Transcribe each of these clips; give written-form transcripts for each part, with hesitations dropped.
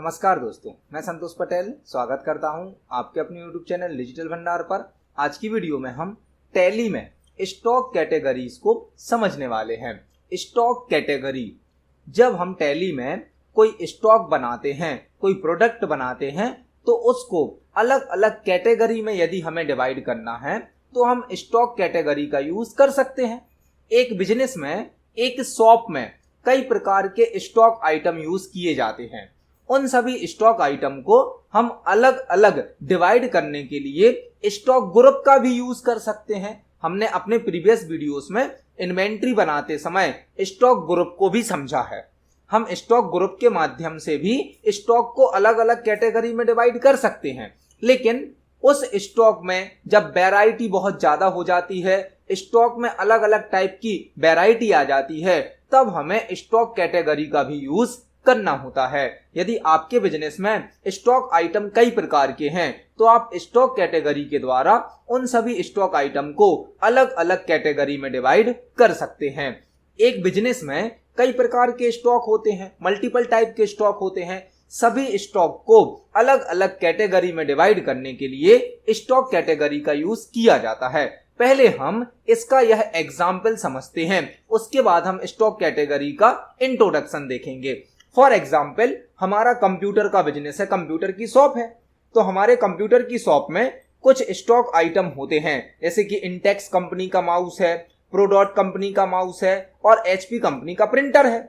नमस्कार दोस्तों, मैं संतोष पटेल स्वागत करता हूं आपके अपने YouTube चैनल डिजिटल भंडार पर। आज की वीडियो में हम टैली में स्टॉक कैटेगरीज को समझने वाले हैं। स्टॉक कैटेगरी, जब हम टैली में कोई स्टॉक बनाते हैं, कोई प्रोडक्ट बनाते हैं, तो उसको अलग अलग कैटेगरी में यदि हमें डिवाइड करना है तो हम स्टॉक कैटेगरी का यूज कर सकते हैं। एक बिजनेस में, एक शॉप में कई प्रकार के स्टॉक आइटम यूज किए जाते हैं। उन सभी स्टॉक आइटम को हम अलग अलग डिवाइड करने के लिए स्टॉक ग्रुप का भी यूज कर सकते हैं। हमने अपने प्रीवियस वीडियोस में इन्वेंट्री बनाते समय स्टॉक ग्रुप को भी समझा है। हम स्टॉक ग्रुप के माध्यम से भी स्टॉक को अलग अलग कैटेगरी में डिवाइड कर सकते हैं, लेकिन उस स्टॉक में जब वैरायटी बहुत ज्यादा हो जाती है, स्टॉक में अलग अलग टाइप की वैरायटी आ जाती है, तब हमें स्टॉक कैटेगरी का भी यूज करना होता है। यदि आपके बिजनेस में स्टॉक आइटम कई प्रकार के हैं तो आप स्टॉक कैटेगरी के द्वारा उन सभी स्टॉक आइटम को अलग अलग कैटेगरी में डिवाइड कर सकते हैं। एक बिजनेस में कई प्रकार के स्टॉक होते हैं, मल्टीपल टाइप के स्टॉक होते हैं। सभी स्टॉक को अलग अलग कैटेगरी में डिवाइड करने के लिए स्टॉक कैटेगरी का यूज किया जाता है। पहले हम इसका यह एग्जाम्पल समझते हैं, उसके बाद हम स्टॉक कैटेगरी का इंट्रोडक्शन देखेंगे। फॉर एग्जाम्पल, हमारा कंप्यूटर का बिजनेस है, कंप्यूटर की शॉप है, तो हमारे कंप्यूटर की शॉप में कुछ स्टॉक आइटम होते हैं, जैसे कि इंटेक्स कंपनी का माउस है, प्रोडॉट कंपनी का माउस है और एचपी कंपनी का प्रिंटर है।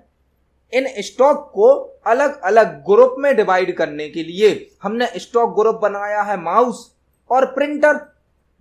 इन स्टॉक को अलग अलग ग्रुप में डिवाइड करने के लिए हमने स्टॉक ग्रुप बनाया है माउस और प्रिंटर।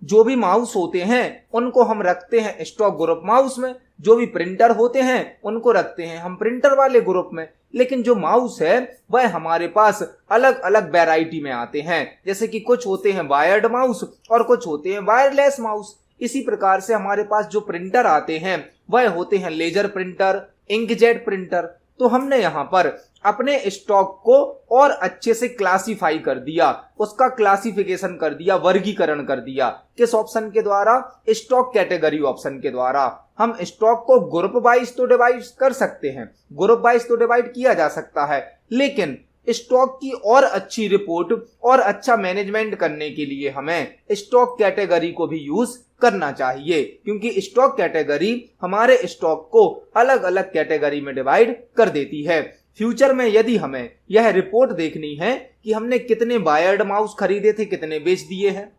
जो भी माउस होते हैं उनको हम रखते हैं स्टॉक ग्रुप माउस में, जो भी प्रिंटर होते हैं उनको रखते हैं हम प्रिंटर वाले ग्रुप में। लेकिन जो माउस है वह हमारे पास अलग अलग वैरायटी में आते हैं, जैसे कि कुछ होते हैं वायर्ड माउस और कुछ होते हैं वायरलेस माउस। इसी प्रकार से हमारे पास जो प्रिंटर आते हैं वह होते हैं लेजर प्रिंटर, इंकजेट प्रिंटर। तो हमने यहाँ पर अपने स्टॉक को और अच्छे से क्लासिफाई कर दिया, उसका क्लासिफिकेशन कर दिया, वर्गीकरण कर दिया। किस ऑप्शन के द्वारा? स्टॉक कैटेगरी ऑप्शन के द्वारा। हम स्टॉक को ग्रुप वाइज तो डिवाइड कर सकते हैं, ग्रुप वाइज तो डिवाइड किया जा सकता है, लेकिन स्टॉक की और अच्छी रिपोर्ट और अच्छा मैनेजमेंट करने के लिए हमें स्टॉक कैटेगरी को भी यूज करना चाहिए, क्योंकि स्टॉक कैटेगरी हमारे स्टॉक को अलग अलग कैटेगरी में डिवाइड कर देती है। फ्यूचर में यदि हमें यह रिपोर्ट देखनी है कि हमने कितने वायर्ड माउस खरीदे थे, कितने बेच दिए हैं,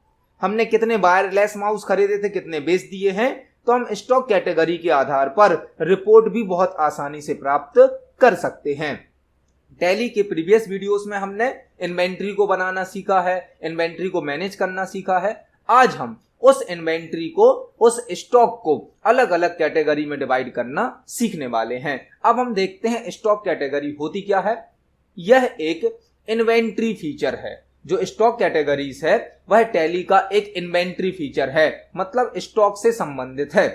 हमने कितने वायरलेस माउस खरीदे थे, कितने बेच दिए हैं, तो हम स्टॉक कैटेगरी के आधार पर रिपोर्ट भी बहुत आसानी से प्राप्त कर सकते हैं। टैली के प्रीवियस वीडियोस में हमने इन्वेंट्री को बनाना सीखा है, इन्वेंट्री को मैनेज करना सीखा है। आज हम उस इन्वेंट्री को, उस स्टॉक को अलग अलग कैटेगरी में डिवाइड करना सीखने वाले हैं। अब हम देखते हैं स्टॉक कैटेगरी होती क्या है। यह एक इन्वेंट्री फीचर है। जो स्टॉक कैटेगरीज है वह टैली का एक इन्वेंट्री फीचर है, मतलब स्टॉक से संबंधित है।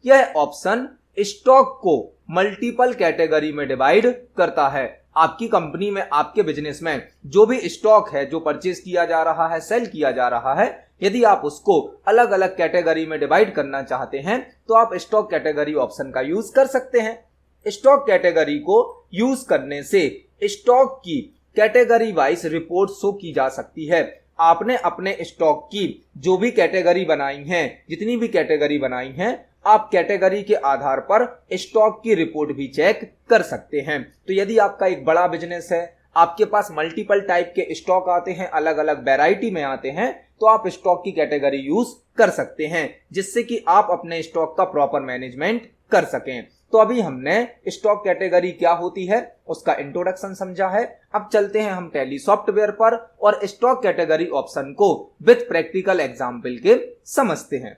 यह ऑप्शन स्टॉक को मल्टीपल कैटेगरी में डिवाइड करता है। आपकी कंपनी में, आपके बिजनेस में जो भी स्टॉक है, जो परचेज किया जा रहा है, सेल किया जा रहा है, यदि आप उसको अलग अलग कैटेगरी में डिवाइड करना चाहते हैं तो आप स्टॉक कैटेगरी ऑप्शन का यूज कर सकते हैं। स्टॉक कैटेगरी को यूज करने से स्टॉक की कैटेगरी वाइज रिपोर्ट शो की जा सकती है। आपने अपने स्टॉक की जो भी कैटेगरी बनाई है, जितनी भी कैटेगरी बनाई है, आप कैटेगरी के आधार पर स्टॉक की रिपोर्ट भी चेक कर सकते हैं। तो यदि आपका एक बड़ा बिजनेस है, आपके पास मल्टीपल टाइप के स्टॉक आते हैं, अलग अलग वैरायटी में आते हैं, तो आप स्टॉक की कैटेगरी यूज कर सकते हैं, जिससे कि आप अपने स्टॉक का प्रॉपर मैनेजमेंट कर सकें। तो अभी हमने स्टॉक कैटेगरी क्या होती है उसका इंट्रोडक्शन समझा है। अब चलते हैं हम टैली सॉफ्टवेयर पर और स्टॉक कैटेगरी ऑप्शन को विद प्रैक्टिकल एग्जाम्पल के समझते हैं।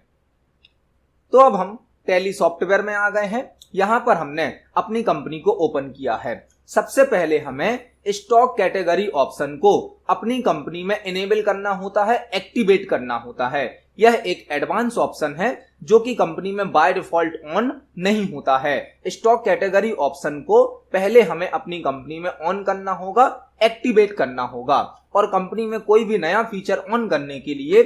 तो अब हम टैली सॉफ्टवेयर में आ गए हैं। यहां पर हमने अपनी कंपनी को ओपन किया है। सबसे पहले हमें स्टॉक कैटेगरी ऑप्शन को अपनी कंपनी में इनेबल करना होता है, एक्टिवेट करना होता है। यह एक एडवांस ऑप्शन है जो कि कंपनी में बाय डिफॉल्ट ऑन नहीं होता है। स्टॉक कैटेगरी ऑप्शन को पहले हमें अपनी कंपनी में ऑन करना होगा, एक्टिवेट करना होगा। और कंपनी में कोई भी नया फीचर ऑन करने के लिए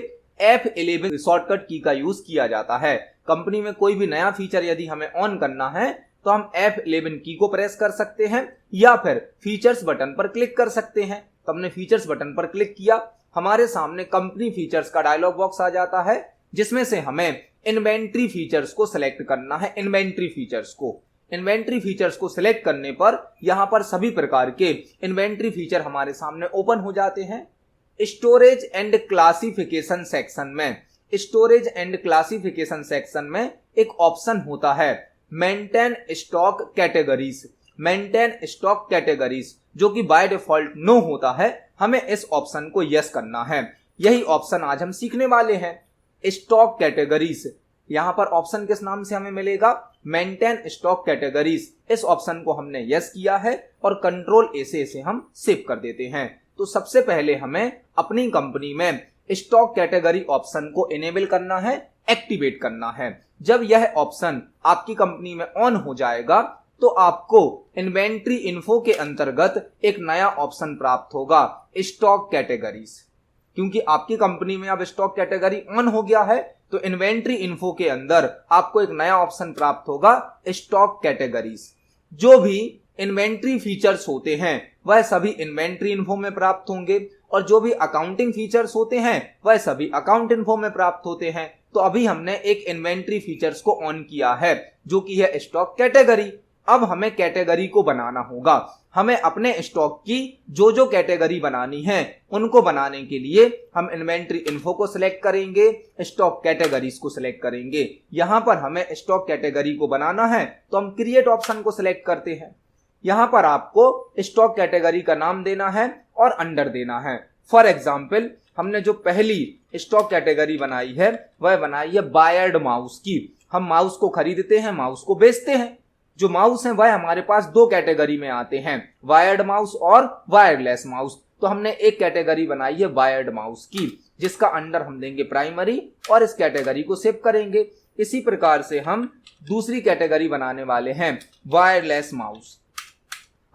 F11 शॉर्टकट की का यूज किया जाता है। कंपनी में कोई भी नया फीचर यदि हमें ऑन करना है तो हम F11 की को प्रेस कर सकते हैं या फिर फीचर्स बटन पर क्लिक कर सकते हैं। तो हमने फीचर्स बटन पर क्लिक किया, हमारे सामने कंपनी फीचर्स का डायलॉग बॉक्स आ जाता है जिसमें से हमें इन्वेंट्री फीचर्स को सिलेक्ट करना है। इन्वेंट्री फीचर्स को सिलेक्ट करने पर यहां पर सभी प्रकार के इन्वेंट्री फीचर हमारे सामने ओपन हो जाते हैं। स्टोरेज एंड क्लासिफिकेशन सेक्शन में एक ऑप्शन होता है मेंटेन स्टॉक कैटेगरीज, जो कि बाय डिफॉल्ट नो होता है। हमें इस ऑप्शन को यस करना है। यही ऑप्शन आज हम सीखने वाले हैं। स्टॉक कैटेगरीज, यहां पर ऑप्शन किस नाम से हमें मिलेगा? Maintain stock categories. इस ऑप्शन को हमने यस किया है और कंट्रोल ए से इसे हम सेव कर देते हैं। तो सबसे पहले हमें अपनी कंपनी में स्टॉक कैटेगरी ऑप्शन को इनेबल करना है, एक्टिवेट करना है। जब यह ऑप्शन आपकी कंपनी में ऑन हो जाएगा तो आपको इन्वेंट्री इन्फो के अंतर्गत एक नया ऑप्शन प्राप्त होगा, स्टॉक कैटेगरीज। क्योंकि आपकी कंपनी में अब स्टॉक कैटेगरी ऑन हो गया है तो इन्वेंट्री इन्फो के अंदर आपको एक नया ऑप्शन प्राप्त होगा, स्टॉक कैटेगरीज। जो भी इन्वेंट्री फीचर्स होते हैं वह सभी इन्वेंट्री इन्फो में प्राप्त होंगे और जो भी अकाउंटिंग फीचर्स होते हैं वह सभी अकाउंट इन्फो में प्राप्त होते हैं। तो अभी हमने एक इन्वेंट्री फीचर्स को ऑन किया है जो कि है स्टॉक कैटेगरी। अब हमें कैटेगरी को बनाना होगा। हमें अपने स्टॉक की जो कैटेगरी बनानी है उनको बनाने के लिए हम इन्वेंट्री इन्फो को सिलेक्ट करेंगे, स्टॉक कैटेगरीज को सिलेक्ट करेंगे। यहां पर हमें स्टॉक कैटेगरी को बनाना है तो हम क्रिएट ऑप्शन को सिलेक्ट करते हैं। यहां पर आपको स्टॉक कैटेगरी का नाम देना है और अंडर देना है। फॉर एग्जाम्पल हमने जो पहली स्टॉक कैटेगरी बनाई है वह बनाई है वायर्ड माउस की। हम माउस को खरीदते हैं, माउस को बेचते हैं। जो माउस हैं वह हमारे पास दो कैटेगरी में आते हैं, वायर्ड माउस और वायरलेस माउस। तो हमने एक कैटेगरी बनाई है वायर्ड माउस की जिसका अंडर हम देंगे प्राइमरी और इस कैटेगरी को सेव करेंगे। इसी प्रकार से हम दूसरी कैटेगरी बनाने वाले हैं वायरलेस माउस।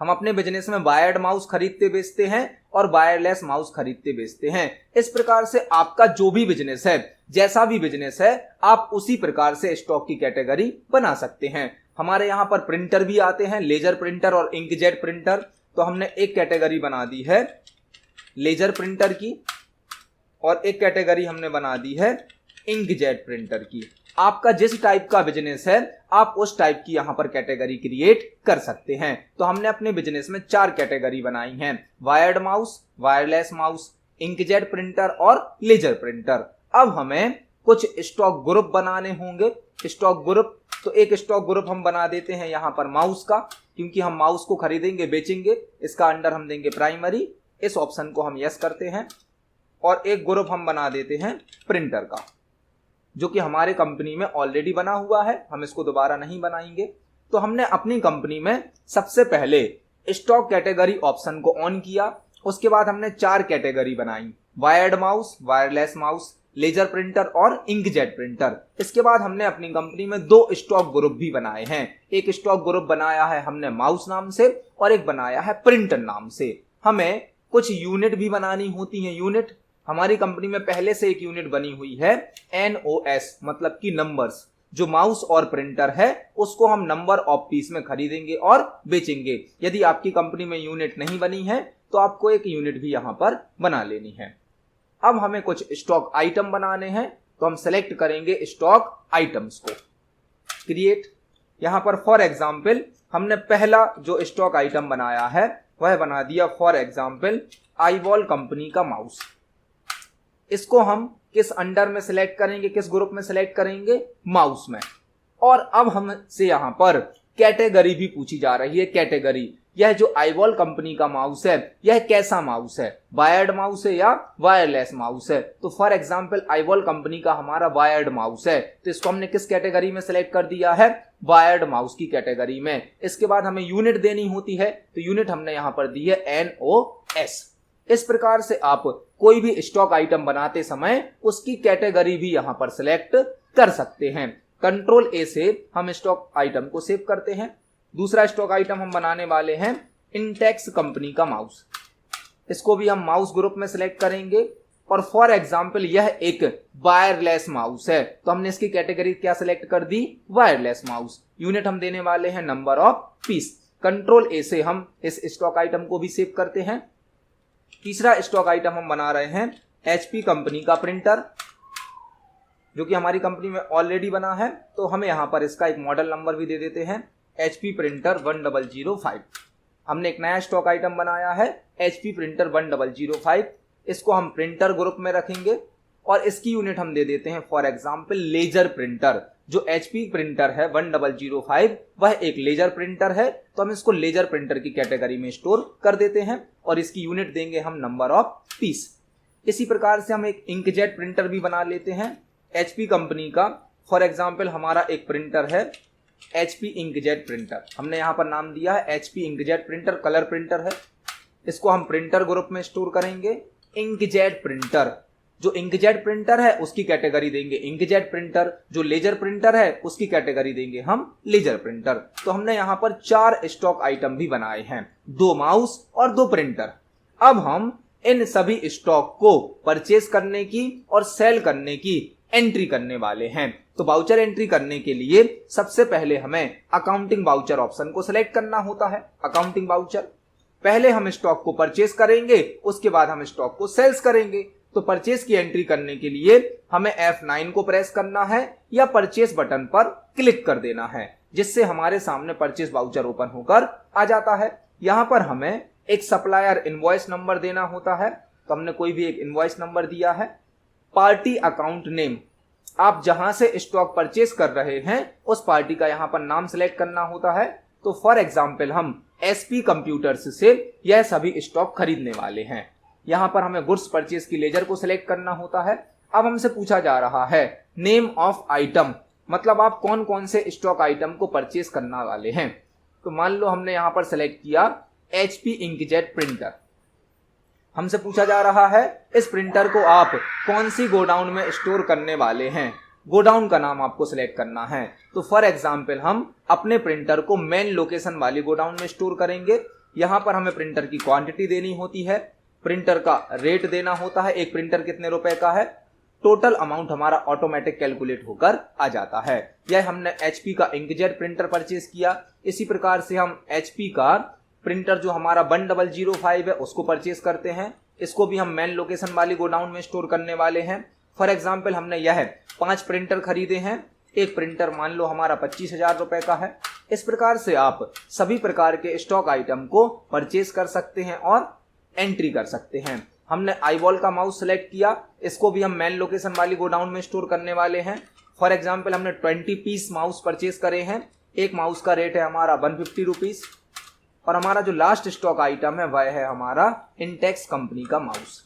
हम अपने बिजनेस में वायर्ड माउस खरीदते बेचते हैं और वायरलेस माउस खरीदते बेचते हैं। इस प्रकार से आपका जो भी बिजनेस है, जैसा भी बिजनेस है, आप उसी प्रकार से स्टॉक की कैटेगरी बना सकते हैं। हमारे यहाँ पर प्रिंटर भी आते हैं, लेजर प्रिंटर और इंकजेट प्रिंटर। तो हमने एक कैटेगरी बना दी है लेजर प्रिंटर की और एक कैटेगरी हमने बना दी है इंकजेट प्रिंटर की। आपका जिस टाइप का बिजनेस है आप उस टाइप की यहां पर कैटेगरी क्रिएट कर सकते हैं। तो हमने अपने बिजनेस में 4 कैटेगरी बनाई हैं, wired mouse, wireless mouse, inkjet printer और लेजर प्रिंटर। अब हमें कुछ स्टॉक ग्रुप बनाने होंगे। स्टॉक ग्रुप, तो एक स्टॉक ग्रुप हम बना देते हैं यहां पर माउस का, क्योंकि हम माउस को खरीदेंगे बेचेंगे। इसका अंडर हम देंगे प्राइमरी, इस ऑप्शन को हम यस करते हैं। और एक ग्रुप हम बना देते हैं प्रिंटर का, जो कि हमारे कंपनी में ऑलरेडी बना हुआ है, हम इसको दोबारा नहीं बनाएंगे। तो हमने अपनी कंपनी में सबसे पहले स्टॉक कैटेगरी ऑप्शन को ऑन किया। उसके बाद हमने 4 कैटेगरी बनाई, wired mouse, wireless mouse, laser printer और इंकजेट प्रिंटर। इसके बाद हमने अपनी कंपनी में 2 स्टॉक ग्रुप भी बनाए हैं। एक स्टॉक ग्रुप बनाया है हमने माउस नाम से और एक बनाया है प्रिंटर नाम से। हमें कुछ यूनिट भी बनानी होती हैं। यूनिट, हमारी कंपनी में पहले से एक यूनिट बनी हुई है NOS, मतलब कि नंबर्स। जो माउस और प्रिंटर है उसको हम नंबर ऑफ पीस में खरीदेंगे और बेचेंगे। यदि आपकी कंपनी में यूनिट नहीं बनी है तो आपको एक यूनिट भी यहां पर बना लेनी है। अब हमें कुछ स्टॉक आइटम बनाने हैं तो हम सेलेक्ट करेंगे स्टॉक आइटम्स को, क्रिएट। यहां पर फॉर एग्जाम्पल हमने पहला जो स्टॉक आइटम बनाया है वह बना दिया फॉर एग्जाम्पल आईवॉल कंपनी का माउस। इसको हम किस अंडर में सिलेक्ट करेंगे, किस ग्रुप में सिलेक्ट करेंगे? माउस में। और अब हमसे यहां पर कैटेगरी भी पूछी जा रही है। कैटेगरी, यह जो आईवॉल कंपनी का माउस है यह कैसा माउस है, वायर्ड माउस है या वायरलेस माउस है? तो फॉर एग्जांपल आईवॉल कंपनी का हमारा वायर्ड माउस है, तो इसको हमने किस कैटेगरी में सिलेक्ट कर दिया है? वायर्ड माउस की कैटेगरी में। इसके बाद हमें यूनिट देनी होती है, तो यूनिट हमने यहां पर दी है NOS। इस प्रकार से आप कोई भी स्टॉक आइटम बनाते समय उसकी कैटेगरी भी यहां पर सिलेक्ट कर सकते हैं। कंट्रोल A से हम स्टॉक आइटम को सेव करते हैं। दूसरा स्टॉक आइटम हम बनाने वाले हैं इंटेक्स कंपनी का माउस। इसको भी हम माउस ग्रुप में सिलेक्ट करेंगे और फॉर एग्जाम्पल यह एक वायरलेस माउस है, तो हमने इसकी कैटेगरी क्या सिलेक्ट कर दी, वायरलेस माउस। यूनिट हम देने वाले हैं नंबर ऑफ पीस। कंट्रोल ए से हम इस स्टॉक आइटम को भी सेव करते हैं। तीसरा स्टॉक आइटम हम बना रहे हैं एचपी कंपनी का प्रिंटर, जो कि हमारी कंपनी में ऑलरेडी बना है, तो हमें यहां पर इसका एक मॉडल नंबर भी दे देते हैं, एचपी प्रिंटर 1005। हमने एक नया स्टॉक आइटम बनाया है एचपी प्रिंटर 1005। इसको हम प्रिंटर ग्रुप में रखेंगे और इसकी यूनिट हम दे देते हैं फॉर एग्जांपल लेजर प्रिंटर। जो एचपी प्रिंटर है 1005 वह एक लेजर प्रिंटर है, तो हम इसको लेजर प्रिंटर की कैटेगरी में स्टोर कर देते हैं और इसकी यूनिट देंगे हम नंबर ऑफ पीस। इसी प्रकार से हम एक इंकजेट प्रिंटर भी बना लेते हैं एचपी कंपनी का। फॉर एग्जांपल हमारा एक प्रिंटर है एचपी इंकजेट प्रिंटर, हमने यहाँ पर नाम दिया है HP inkjet printer, colour printer है। इसको हम प्रिंटर ग्रुप में स्टोर करेंगे इंकजेट प्रिंटर। जो इंकजेट प्रिंटर है उसकी कैटेगरी देंगे इंकजेट प्रिंटर, जो लेजर प्रिंटर है उसकी कैटेगरी देंगे हम लेजर प्रिंटर। तो हमने यहाँ पर 4 स्टॉक आइटम भी बनाए हैं, 2 माउस और 2 प्रिंटर। अब हम इन सभी स्टॉक को परचेज करने की और सेल करने की एंट्री करने वाले हैं। तो वाउचर एंट्री करने के लिए सबसे पहले हमें अकाउंटिंग वाउचर ऑप्शन को सिलेक्ट करना होता है। अकाउंटिंग वाउचर, पहले हम स्टॉक को परचेज करेंगे, उसके बाद हम स्टॉक को सेल्स करेंगे। तो परचेज की एंट्री करने के लिए हमें F9 को प्रेस करना है या परचेज बटन पर क्लिक कर देना है, जिससे हमारे सामने परचेज वाउचर ओपन होकर आ जाता है। यहां पर हमें एक सप्लायर इनवॉइस नंबर देना होता है, तो हमने कोई भी एक इनवॉइस नंबर दिया है। पार्टी अकाउंट नेम, आप जहां से स्टॉक परचेज कर रहे हैं उस पार्टी का यहां पर नाम सिलेक्ट करना होता है। तो फॉर एग्जांपल हम एसपी कंप्यूटर्स से यह सभी स्टॉक खरीदने वाले हैं। यहां पर हमें गुड्स परचेज की लेजर को सिलेक्ट करना होता है। अब हमसे पूछा जा रहा है नेम ऑफ आइटम, मतलब आप कौन कौन से स्टॉक आइटम को परचेज करने वाले हैं। तो मान लो हमने यहां पर सिलेक्ट किया एचपी इंकजेट प्रिंटर। हमसे पूछा जा रहा है इस प्रिंटर को आप कौन सी गोडाउन में स्टोर करने वाले हैं, गोडाउन का नाम आपको सिलेक्ट करना है। तो फॉर एग्जांपल हम अपने प्रिंटर को मेन लोकेशन वाली गोडाउन में स्टोर करेंगे। यहां पर हमें प्रिंटर की क्वांटिटी देनी होती है, प्रिंटर का रेट देना होता है, एक प्रिंटर कितने रुपए का है, टोटल अमाउंट हमारा ऑटोमेटिक कैलकुलेट होकर आ जाता है। यह हमने एचपी का इंकजेट प्रिंटर परचेज किया। इसी प्रकार से हम एचपी का प्रिंटर जो हमारा 1005 है उसको परचेज करते हैं। इसको भी हम मेन लोकेशन वाली गोडाउन में स्टोर करने वाले हैं। फॉर एग्जांपल हमने यह 5 प्रिंटर खरीदे हैं, एक प्रिंटर मान लो हमारा 25,000 रुपए का है। इस प्रकार से आप सभी प्रकार के स्टॉक आइटम को परचेज कर सकते हैं और एंट्री कर सकते हैं। हमने आईबॉल का माउस सेलेक्ट किया, इसको भी हम मेन लोकेशन वाली गोडाउन में स्टोर करने वाले हैं। फॉर एग्जांपल हमने 20 पीस माउस परचेज करे हैं, एक माउस का रेट है हमारा 150 रुपीज। और हमारा जो लास्ट स्टॉक आइटम है वह है हमारा इंटेक्स कंपनी का माउस,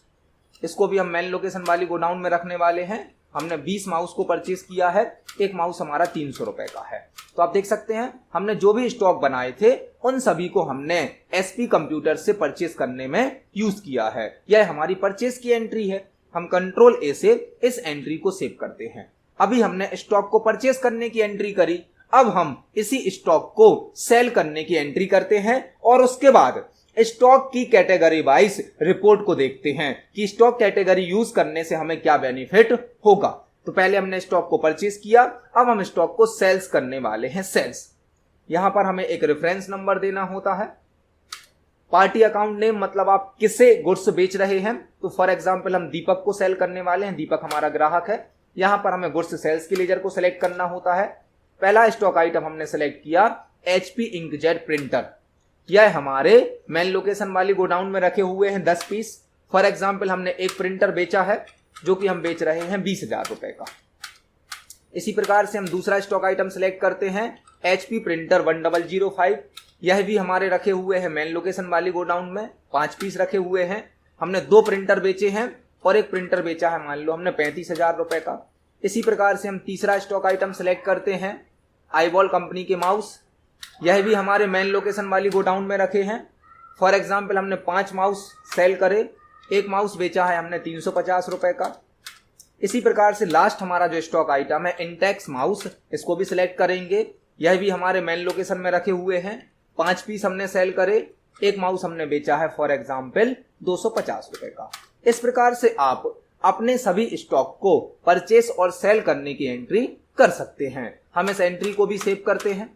इसको भी हम मेन लोकेशन वाली गोडाउन में रखने वाले हैं। हमने 20 माउस को परचेज किया है, एक माउस हमारा 300 रुपए का है। तो आप देख सकते हैं हमने जो भी स्टॉक बनाए थे उन सभी को हमने एसपी कंप्यूटर से परचेज करने में यूज किया है। यह हमारी परचेज की एंट्री है। हम कंट्रोल ए से इस एंट्री को सेव करते हैं। अभी हमने स्टॉक को परचेज करने की एंट्री करी, अब हम इसी स्टॉक को सेल करने की एंट्री करते हैं और उसके बाद स्टॉक की कैटेगरी वाइज रिपोर्ट को देखते हैं कि स्टॉक कैटेगरी यूज करने से हमें क्या बेनिफिट होगा। तो पहले हमने स्टॉक को परचेज किया, अब हम स्टॉक को सेल्स करने वाले हैं, सेल्स। यहां पर हमें एक रेफरेंस नंबर देना होता है। पार्टी अकाउंट नेम, मतलब आप किसे गुड्स बेच रहे हैं। तो फॉर एग्जांपल हम दीपक को सेल करने वाले हैं, दीपक हमारा ग्राहक है। यहां पर हमें गुड्स सेल्स की लेजर को सिलेक्ट करना होता है। पहला स्टॉक आइटम हमने सेलेक्ट किया एचपी इंकजेट प्रिंटर, यह हमारे मेन लोकेशन वाली गोडाउन में रखे हुए हैं 10 पीस। फॉर एग्जांपल हमने एक प्रिंटर बेचा है जो कि हम बेच रहे हैं 20,000 रुपए का। इसी प्रकार से हम दूसरा स्टॉक आइटम सेलेक्ट करते हैं एचपी प्रिंटर 1005, यह भी हमारे रखे हुए हैं मेन लोकेशन वाली गोडाउन में, 5 पीस रखे हुए हैं। हमने 2 प्रिंटर बेचे हैं और एक प्रिंटर बेचा है मान लो हमने 35,000 रुपए का। इसी प्रकार से हम तीसरा स्टॉक आइटम सेलेक्ट करते हैं आईबॉल कंपनी के माउस, यह भी हमारे मेन लोकेशन वाली गोडाउन में रखे हैं। फॉर एग्जांपल हमने 5 माउस सेल करे, एक माउस बेचा है हमने 350 रुपए का। इसी प्रकार से लास्ट हमारा जो स्टॉक आइटम है इंटेक्स माउस, इसको भी सिलेक्ट करेंगे, यह भी हमारे मेन लोकेशन में रखे हुए हैं। 5 पीस हमने सेल करे, एक माउस हमने बेचा है फॉर एग्जांपल 250 रुपए का। इस प्रकार से आप अपने सभी स्टॉक को परचेस और सेल करने की एंट्री कर सकते हैं। हम इस एंट्री को भी सेव करते हैं।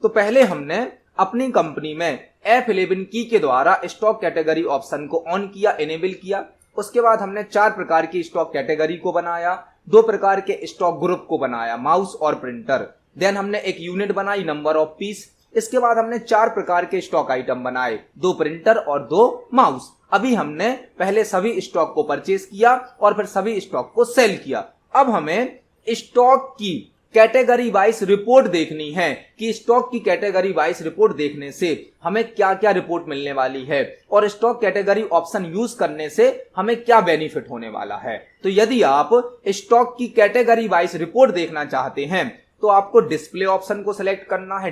तो पहले हमने अपनी कंपनी में F11 की के द्वारा स्टॉक कैटेगरी ऑप्शन को ऑन किया, इनेबल किया। उसके बाद हमने 4 प्रकार की स्टॉक कैटेगरी को बनाया, 2 प्रकार के स्टॉक ग्रुप को बनाया, माउस और प्रिंटर। देन हमने एक यूनिट बनाई, नंबर ऑफ पीस। इसके बाद हमने 4 प्रकार के स्टॉक आइटम बनाए, 2 प्रिंटर और 2 माउस। अभी हमने पहले सभी स्टॉक को परचेस किया और फिर सभी स्टॉक को सेल किया। अब हमें स्टॉक की कैटेगरी वाइज रिपोर्ट देखनी है कि स्टॉक की कैटेगरी वाइज रिपोर्ट देखने से हमें क्या क्या रिपोर्ट मिलने वाली है और स्टॉक कैटेगरी ऑप्शन यूज करने से हमें क्या बेनिफिट होने वाला है। तो यदि आप स्टॉक की कैटेगरी वाइज रिपोर्ट देखना चाहते हैं तो आपको डिस्प्ले ऑप्शन को सिलेक्ट करना है।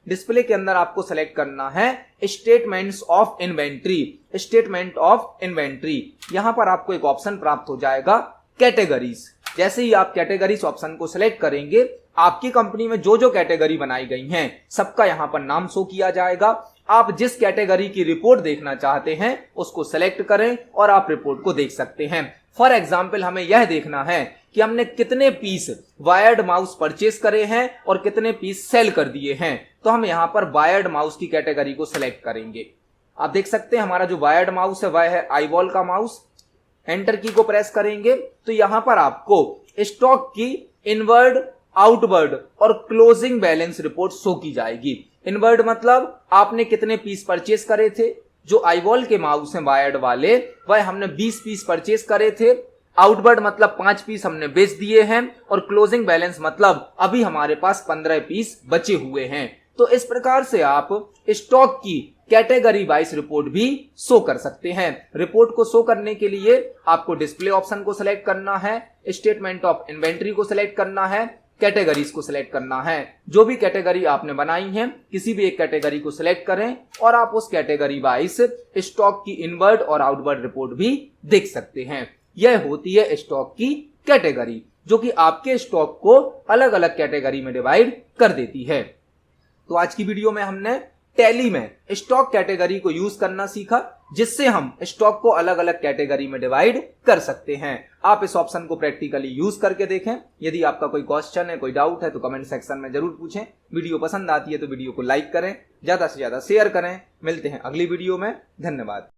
डिस्प्ले के अंदर आपको सिलेक्ट करना है statements of inventory. Statement of inventory, यहां पर आपको एक ऑप्शन प्राप्त हो जाएगा कैटेगरीज। जैसे ही आप कैटेगरीज ऑप्शन को सिलेक्ट करेंगे, आपकी कंपनी में जो जो कैटेगरी बनाई गई हैं सबका यहां पर नाम शो किया जाएगा। आप जिस कैटेगरी की रिपोर्ट देखना चाहते हैं उसको सिलेक्ट करें और आप रिपोर्ट को देख सकते हैं। फॉर एग्जाम्पल हमें यह देखना है कि हमने कितने पीस वायर्ड माउस परचेस करे हैं और कितने पीस सेल कर दिए हैं। तो हम यहां पर वायर्ड माउस की कैटेगरी को सिलेक्ट करेंगे। आप देख सकते हैं हमारा जो वायर्ड माउस है वह है आईबॉल का माउस। एंटर की को प्रेस करेंगे तो यहां पर आपको स्टॉक की इनवर्ड, आउटवर्ड और क्लोजिंग बैलेंस रिपोर्ट शो की जाएगी। इनवर्ड मतलब आपने कितने पीस परचेस करे थे। जो आईबॉल के माउस हैं वायर्ड वाले, वह हमने 20 पीस परचेस करे थे। आउटवर्ड मतलब 5 पीस हमने बेच दिए हैं और क्लोजिंग बैलेंस मतलब अभी हमारे पास 15 पीस बचे हुए हैं। तो इस प्रकार से आप स्टॉक की कैटेगरी वाइज रिपोर्ट भी शो कर सकते हैं। रिपोर्ट को शो करने के लिए आपको डिस्प्ले ऑप्शन को सिलेक्ट करना है, स्टेटमेंट ऑफ इन्वेंट्री को सिलेक्ट करना है, कैटेगरीज को सिलेक्ट करना है। जो भी कैटेगरी आपने बनाई है किसी भी एक कैटेगरी को सिलेक्ट करें और आप उस कैटेगरी वाइज स्टॉक की इनवर्ड और आउटवर्ड रिपोर्ट भी देख सकते हैं। यह होती है स्टॉक की कैटेगरी, जो कि आपके स्टॉक को अलग अलग कैटेगरी में डिवाइड कर देती है। तो आज की वीडियो में हमने टैली में स्टॉक कैटेगरी को यूज करना सीखा, जिससे हम स्टॉक को अलग अलग कैटेगरी में डिवाइड कर सकते हैं। आप इस ऑप्शन को प्रैक्टिकली यूज करके देखें। यदि आपका कोई क्वेश्चन है, कोई डाउट है तो कमेंट सेक्शन में जरूर पूछें। वीडियो पसंद आती है तो वीडियो को लाइक करें, ज्यादा से ज्यादा शेयर करें। मिलते हैं अगली वीडियो में। धन्यवाद।